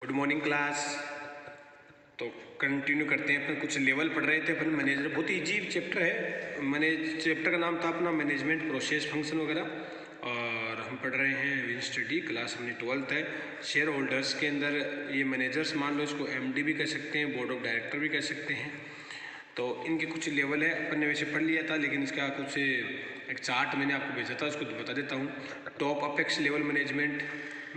Good morning class. तो continue करते हैं, अपन कुछ लेवल पढ़ रहे थे अपन मैनेजर, बहुत ईजी चैप्टर है। चैप्टर का नाम था अपना मैनेजमेंट प्रोसेस फंक्शन वगैरह, और हम पढ़ रहे हैं विन स्टडी, क्लास अपनी 12th है। शेयर होल्डर्स के अंदर ये मैनेजर्स, मान लो इसको एमडी भी कह सकते हैं, बोर्ड ऑफ डायरेक्टर भी कह सकते हैं। तो इनके कुछ लेवल है, अपन ने वैसे पढ़ लिया था, लेकिन इसका कुछ एक चार्ट मैंने आपको भेजा था, उसको बता देता हूँ। Top apex level management,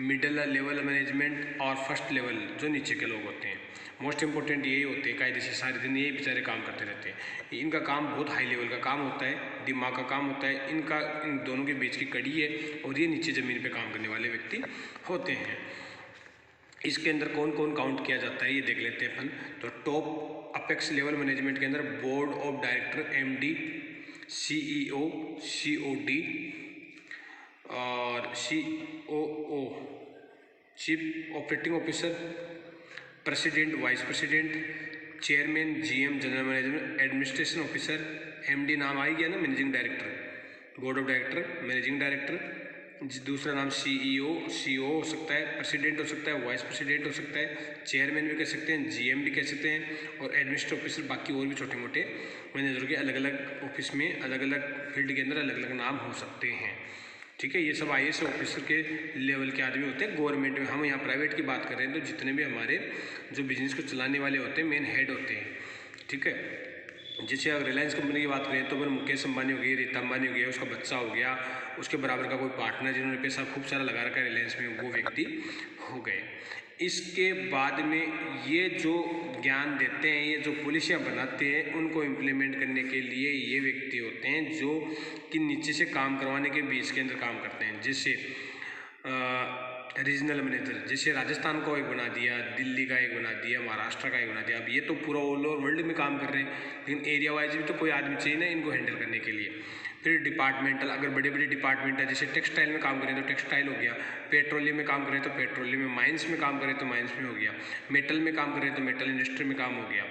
middle level management और फर्स्ट लेवल जो नीचे के लोग होते हैं। मोस्ट इंपॉर्टेंट यही होते हैं, कायदे से सारे दिन यही बेचारे काम करते रहते हैं। इनका काम बहुत हाई लेवल का काम होता है, दिमाग का काम होता है इनका, इन दोनों के बीच की कड़ी है, और ये नीचे ज़मीन पे काम करने वाले व्यक्ति होते हैं। इसके अंदर कौन कौन काउंट किया जाता है ये देख लेते हैं अपन। तो टॉप अपेक्स लेवल मैनेजमेंट के अंदर board of director, MD, CEO, COD और COO, chief operating officer, president, vice president, chairman, GM, general manager, administration officer, MD नाम आ ही गया ना, managing director, board of director, managing director. दूसरा नाम सीईओ, सीओ हो सकता है, प्रेसिडेंट हो सकता है, वाइस प्रेसिडेंट हो सकता है, चेयरमैन भी कह सकते हैं, जीएम भी कह सकते हैं, और एडमिनिस्ट्रेटिव ऑफिसर। बाकी और भी छोटे मोटे मैनेजर के अलग अलग ऑफिस में, अलग अलग फील्ड के अंदर अलग अलग नाम हो सकते हैं। ठीक है, ये सब आईएएस ऑफिसर के लेवल के आदमी होते हैं गवर्नमेंट में। हम यहाँ प्राइवेट की बात कर रहे हैं, तो जितने भी हमारे जो बिजनेस को चलाने वाले होते हैं, मेन हेड होते हैं। ठीक है, जैसे अगर रिलायंस कंपनी की बात करें तो फिर मुकेश अंबानी हो गई, रीता अंबानी हो गया, उसका बच्चा हो गया, उसके बराबर का कोई पार्टनर जिन्होंने पैसा खूब सारा लगा रखा है रिलायंस में, वो व्यक्ति हो गए। इसके बाद में ये जो ज्ञान देते हैं, ये जो पॉलिसियाँ बनाते हैं, उनको इम्प्लीमेंट करने के लिए ये व्यक्ति होते हैं जो कि नीचे से काम करवाने के बीच के अंदर काम करते हैं। जैसे रीजनल मैनेजर, जैसे राजस्थान को एक बना दिया, दिल्ली का एक बना दिया, महाराष्ट्र का एक बना दिया। अब ये तो पूरा ऑल ओवर वर्ल्ड में काम कर रहे हैं, लेकिन एरिया वाइज भी तो कोई आदमी चाहिए ना इनको हैंडल करने के लिए। फिर डिपार्टमेंटल, अगर बड़े बड़े डिपार्टमेंट है, जैसे टेक्सटाइल में काम करें तो टेक्सटाइल हो गया, पेट्रोलियम में काम करें तो पेट्रोलियम में, माइंस में काम करें तो माइंस में हो गया, मेटल में काम करें तो मेटल इंडस्ट्री में काम हो गया।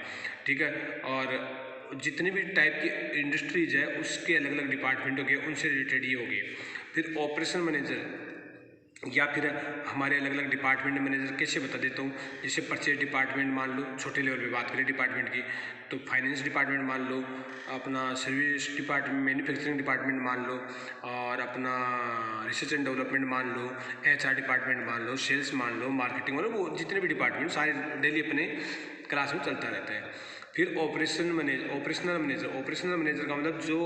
ठीक है, और जितनी भी टाइप की इंडस्ट्रीज है उसके अलग अलग डिपार्टमेंट हो गए, उनसे रिलेटेड ये हो गए। फिर ऑपरेशन मैनेजर, या फिर हमारे अलग अलग डिपार्टमेंट मैनेजर कैसे बता देता हूँ। जैसे परचेज डिपार्टमेंट मान लो, छोटे लेवल पे बात करें डिपार्टमेंट की, तो फाइनेंस डिपार्टमेंट मान लो, अपना सर्विस डिपार्टमेंट, मैन्युफैक्चरिंग डिपार्टमेंट मान लो, और अपना रिसर्च एंड डेवलपमेंट मान लो, एचआर डिपार्टमेंट मान लो, सेल्स मान लो, मार्केटिंग मान लो, वो जितने भी डिपार्टमेंट सारे डेली अपने क्लास में चलता रहता है। फिर ऑपरेशनल मैनेजर का मतलब जो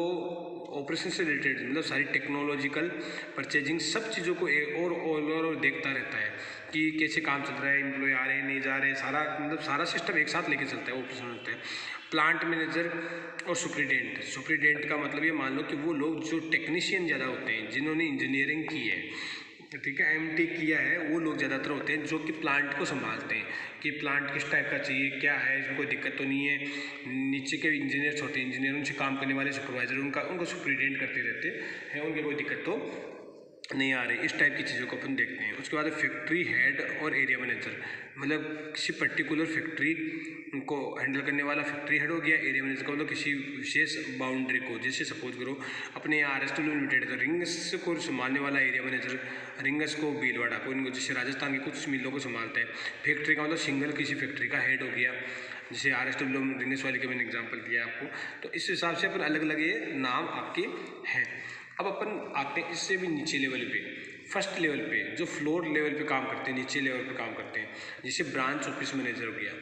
ऑपरेशन से रिलेटेड, मतलब सारी टेक्नोलॉजिकल, परचेजिंग, सब चीज़ों को और देखता रहता है कि कैसे काम चल रहा है, एम्प्लॉय आ रहे हैं नहीं जा रहे हैं, सारा मतलब सारा सिस्टम एक साथ लेके चलता है, ऑपरेशन होता है। प्लांट मैनेजर और सुप्रीडेंट का मतलब ये मान लो कि वो लोग जो टेक्नीशियन ज़्यादा होते हैं, जिन्होंने इंजीनियरिंग की है, ठीक है, एमटेक किया है, वो लोग ज़्यादातर होते हैं जो कि प्लांट को संभालते हैं कि प्लांट किस टाइप का चाहिए, क्या है, इसमें कोई दिक्कत तो नहीं है। नीचे के इंजीनियर, छोटे इंजीनियर, उनसे काम करने वाले सुपरवाइजर, उनको सुपरिटेंडेंट करते रहते हैं, उनके कोई दिक्कत तो नहीं आ रही। इस टाइप की चीज़ों को अपन देखते हैं। उसके बाद फैक्ट्री हेड और एरिया मैनेजर, मतलब किसी पर्टिकुलर फैक्ट्री को हैंडल करने वाला फैक्ट्री हेड हो गया। एरिया मैनेजर का मतलब किसी विशेष बाउंड्री को, जैसे सपोज करो अपने यहाँ RSW लिमिटेड, तो रिंग्स को संभालने वाला एरिया मैनेजर, रिंग्स को, भीलवाड़ा को, इनको, जैसे राजस्थान की कुछ मिलों को संभालता है। फैक्ट्री का मतलब सिंगल किसी फैक्ट्री का हेड हो गया, जैसे RSW रिंग्स वाली का मैंने एग्जाम्पल दिया आपको। तो इस हिसाब से अपन अलग अलग ये नाम आपके हैं। अब अपन आते हैं इससे भी नीचे लेवल पे, फर्स्ट लेवल पे, जो फ्लोर लेवल पे काम करते हैं, नीचे लेवल पे काम करते हैं, जैसे ब्रांच ऑफिस मैनेजर हो गया।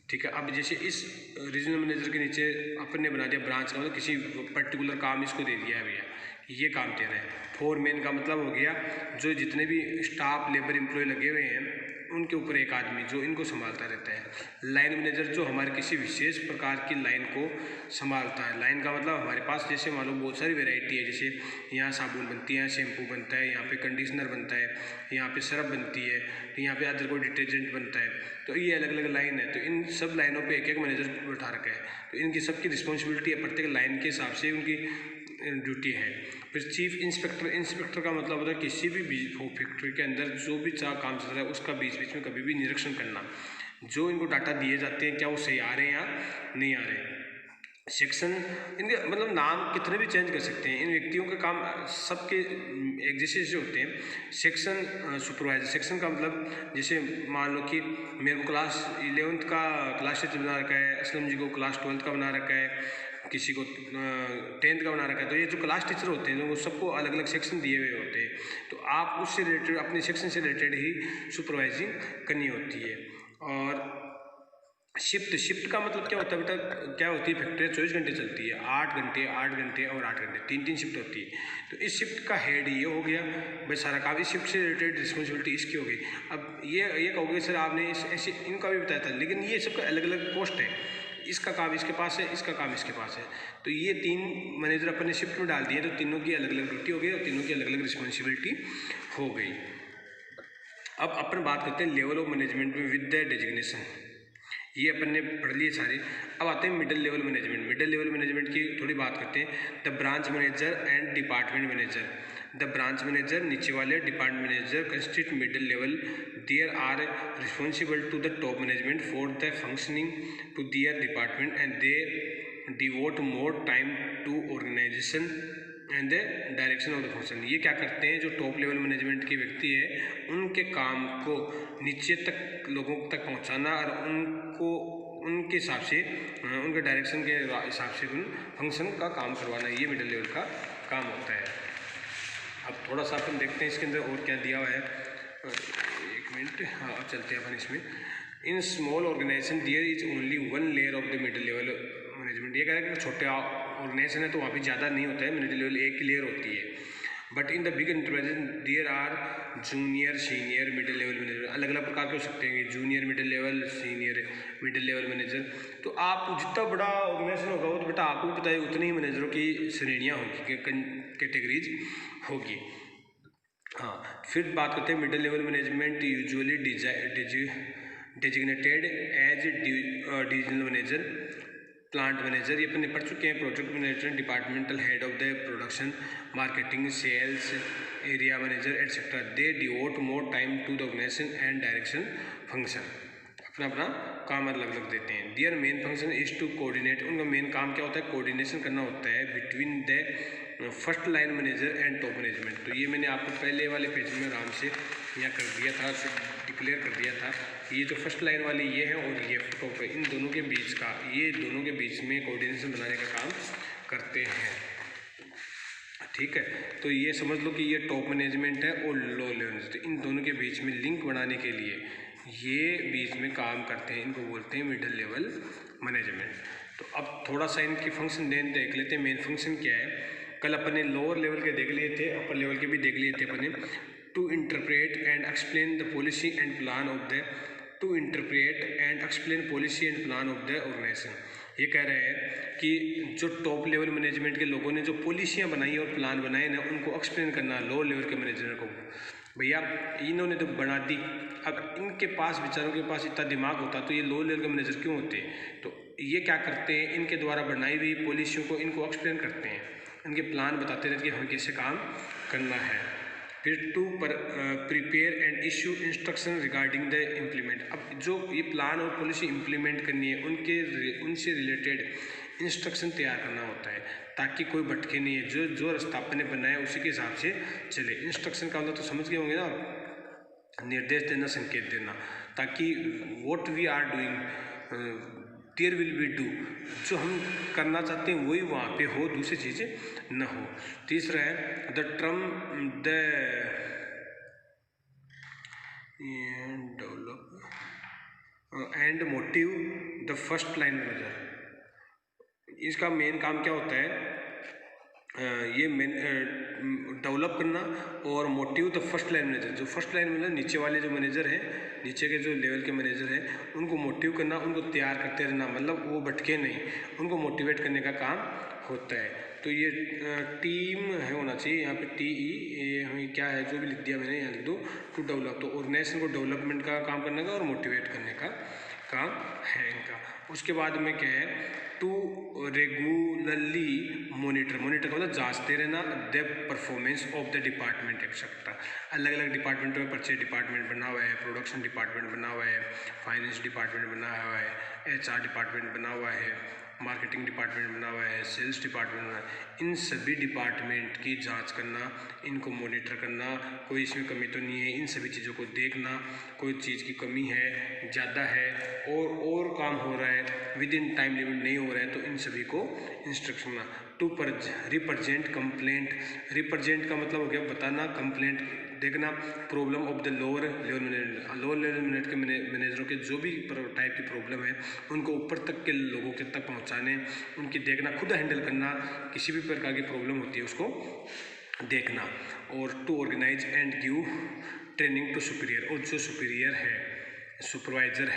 ठीक है, अब जैसे इस रीजनल मैनेजर के नीचे अपन ने बना दिया ब्रांच का मतलब किसी पर्टिकुलर काम इसको दे दिया है भैया, ये काम तेरा है। फोरमैन का मतलब हो गया जो जितने भी स्टाफ, लेबर, एम्प्लॉय लगे हुए हैं, उनके ऊपर एक आदमी जो इनको संभालता रहता है। लाइन मैनेजर जो हमारे किसी विशेष प्रकार की लाइन को संभालता है। लाइन का मतलब हमारे पास जैसे मान लो बहुत सारी वैरायटी है, जैसे यहाँ साबुन बनती है, यहाँ शैम्पू बनता है, यहाँ पे कंडीशनर बनता है, यहाँ पे सरफ बनती है, यहाँ पे अदर कोई डिटर्जेंट बनता है। तो ये अलग अलग लाइन है, तो इन सब लाइनों पे एक एक मैनेजर बैठा रखा है। तो इनकी सबकी रिस्पॉन्सिबिलिटी है, प्रत्येक लाइन के हिसाब से उनकी ड्यूटी है। फिर चीफ इंस्पेक्टर का मतलब होता है किसी भी फैक्ट्री के अंदर जो भी काम चल रहा है उसका बीच बीच में कभी भी निरीक्षण करना, जो इनको डाटा दिए जाते हैं क्या वो सही आ रहे हैं या नहीं आ रहे हैं। सेक्शन, इनके मतलब नाम कितने भी चेंज कर सकते हैं। इन व्यक्तियों के काम सबके एक जैसे जैसे होते हैं। सेक्शन सुपरवाइजर, सेक्शन का मतलब जैसे मान लो कि मेरे को क्लास 11th का क्लास टीचर बना रखा है, असलम जी को क्लास 12th का बना रखा है, किसी को 10th का बना रखा है। तो ये जो क्लास टीचर होते हैं, वो सबको अलग अलग सेक्शन दिए हुए होते हैं। तो आप उससे रिलेटेड अपने सेक्शन से रिलेटेड ही सुपरवाइजिंग करनी होती है। और शिफ्ट का मतलब क्या होता है बेटा, क्या होती है, फैक्ट्री 24 घंटे चलती है, 8 घंटे और 8 घंटे, 3 शिफ्ट होती है। तो इस शिफ्ट का हेड ये हो गया भाई, सारा काम इस शिफ्ट से रिलेटेड रिस्पॉन्सिबिलिटी इसकी हो गई। अब ये कहोगे सर आपने ऐसे इनका भी बताया था, लेकिन ये सबका अलग अलग पोस्ट है। इसका काम इसके पास है, इसका काम इसके पास है। तो ये 3 मैनेजर अपने शिफ्ट में डाल दिए, तो तीनों की अलग अलग ड्यूटी हो गई और तीनों की अलग अलग रिस्पॉन्सिबिलिटी हो गई। अब अपन बात करते हैं लेवल ऑफ मैनेजमेंट में विद द डेजिग्नेशन। ये अपन ने पढ़ लिए सारे। अब आते हैं middle level management. Middle level management की थोड़ी बात करते हैं। The branch manager and department manager. The branch manager नीचे वाले, department manager constitute middle level. There are responsible to the top management for the functioning to their department and they devote more time to organisation and the direction of the function. ये क्या करते हैं, जो top level management के व्यक्ति है, उनके काम को नीचे तक लोगों तक पहुंचाना और उनको उनके हिसाब से, उनके डायरेक्शन के हिसाब से उन फंक्शन का काम करवाना, ये मिडिल लेवल का काम होता है। अब थोड़ा सा अपन देखते हैं इसके अंदर और क्या दिया हुआ है। एक मिनट, हाँ अब चलते हैं अपन इसमें। In small organisation there is only 1 layer of the middle level management. ये कह रहा है कि छोटे ऑर्गेनाइजेशन है तो वहाँ पे ज़्यादा नहीं होता है, मिडिल लेवल एक लेयर होती है। But in the big enterprises there are junior, senior, middle level manager. अलग अलग प्रकार के हो सकते हैं, junior middle level, senior middle level manager. तो आप जितना बड़ा ऑर्गेनाइजेशन होगा वो तो बेटा आपको भी पता है, उतनी ही मैनेजरों की श्रेणियाँ होगी, कैटेगरीज होगी। हाँ, फिर बात करते हैं middle level management usually designated as divisional manager, plant manager, ये अपने पढ़ चुके हैं। Project manager, departmental head of the production, marketing, sales, area manager etcetera. They devote more time to the organization and direction function. अपना अपना काम अलग अलग देते हैं। Their main function is to coordinate. उनका मेन काम क्या होता है, कोऑर्डिनेशन करना होता है between the first line manager and top management. तो ये मैंने आपको पहले वाले पेज में आराम से यहाँ कर दिया था, डिक्लेयर कर दिया था। ये जो फर्स्ट लाइन वाली ये है और ये टॉप है, इन दोनों के बीच का, ये दोनों के बीच में कोऑर्डिनेशन बनाने का काम करते हैं। ठीक है, तो ये समझ लो कि ये टॉप मैनेजमेंट है और लो लेवल। तो इन दोनों के बीच में लिंक बनाने के लिए ये बीच में काम करते हैं, इनको बोलते हैं मिडिल लेवल मैनेजमेंट। तो अब थोड़ा सा इनकी फंक्शन देख लेते हैं। मेन फंक्शन क्या है, कल अपने लोअर लेवल के देख लिए थे, अपर लेवल के भी देख लिए थे अपने। To interpret and explain the policy and plan of the to interpret and explain policy and plan of the organisation. ये कह रहे हैं कि जो टॉप लेवल मैनेजमेंट के लोगों ने जो पॉलिसियाँ बनाई और प्लान बनाए ना, उनको एक्सप्लेन करना लोअर लेवल के मैनेजर को। भैया इन्होंने तो बना दी, अब इनके पास, बेचारों के पास इतना दिमाग होता तो ये लोअर लेवल के मैनेजर क्यों होते। तो ये क्या करते हैं, इनके द्वारा बनाई हुई पॉलिसियों को इनको एक्सप्लेन करते हैं, इनके प्लान बताते रहते हैं कि हमें कैसे काम करना है। फिर to prepare and issue instruction regarding the implement. अब जो ये प्लान और पॉलिसी इम्प्लीमेंट करनी है, उनसे रिलेटेड इंस्ट्रक्शन तैयार करना होता है, ताकि कोई भटके नहीं है, जो रास्ता आपने बनाया उसी के हिसाब से चले। इंस्ट्रक्शन का मतलब तो समझ गए होंगे ना, निर्देश देना, संकेत देना, ताकि what we are doing there will be do, जो हम करना चाहते हैं वही वहाँ पे हो, दूसरी चीज़ें न हो। तीसरा है the term the develop and motive the first line manager. इसका मेन काम क्या होता है, ये मेन डेवलप करना और motive the first line manager. जो फर्स्ट लाइन मैनेजर नीचे वाले जो मैनेजर हैं, नीचे के जो लेवल के मैनेजर हैं, उनको मोटिव करना, उनको तैयार करते रहना, मतलब वो भटके नहीं, उनको मोटिवेट करने का काम होता है। तो ये टीम है होना चाहिए यहाँ पे, TE हमें क्या है जो भी लिख दिया मैंने यहाँ लिख दो, टू डेवलप। तो ऑर्गेनाइजेशन को डेवलपमेंट का काम करने का और मोटिवेट करने का काम है इनका। उसके बाद में क्या है, टू रेगुलरली मॉनिटर का मतलब जांचते रहना the performance of the department etcetera. अलग अलग डिपार्टमेंटों में परचेज डिपार्टमेंट बना हुआ है, प्रोडक्शन डिपार्टमेंट बना हुआ है, फाइनेंस डिपार्टमेंट बना हुआ है, HR डिपार्टमेंट बना हुआ है, मार्केटिंग डिपार्टमेंट बना हुआ है, सेल्स डिपार्टमेंट बना है। इन सभी डिपार्टमेंट की जांच करना, इनको मॉनिटर करना, कोई इसमें कमी तो नहीं है, इन सभी चीज़ों को देखना, कोई चीज़ की कमी है, ज़्यादा है और काम हो रहा है, विद इन टाइम लिमिट नहीं हो रहा है, तो इन सभी को इंस्ट्रक्शन ना टू रिप्रेजेंट कंप्लेंट। रिप्रेजेंट का मतलब हो गया बताना, कंप्लेंट देखना, problem of the lower level manager के मैनेजरों के जो भी टाइप की प्रॉब्लम है उनको ऊपर तक के लोगों के तक पहुंचाने, उनकी देखना, खुद हैंडल करना, किसी भी प्रकार की प्रॉब्लम होती है उसको देखना। और to organise and give training to superior, और जो सुपीरियर है सुपरवाइज़र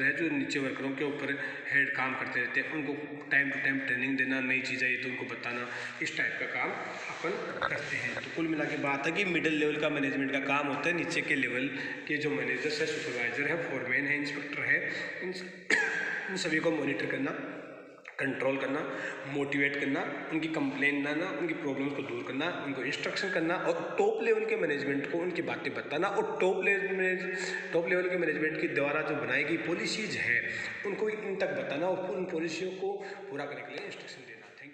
है जो नीचे वर्करों के ऊपर हेड काम करते रहते हैं, उनको टाइम टू टाइम ट्रेनिंग देना, नई चीज़ आई तो उनको बताना, इस टाइप का काम अपन करते हैं। तो कुल मिला के बात है कि मिडिल लेवल का मैनेजमेंट का काम होता है नीचे के लेवल के जो मैनेजर्स है, सुपरवाइज़र है, फोरमैन है, इंस्पेक्टर है, इन सभी को मॉनिटर करना, कंट्रोल करना, मोटिवेट करना, उनकी कंप्लेन लाना, उनकी प्रॉब्लम्स को दूर करना, उनको इंस्ट्रक्शन करना, और टॉप लेवल के मैनेजमेंट को उनकी बातें बताना, और टॉप लेवल के मैनेजमेंट के द्वारा जो बनाई गई पॉलिसीज़ है उनको इन तक बताना और उन पॉलिसियों को पूरा करने के लिए इंस्ट्रक्शन देना। Thank you.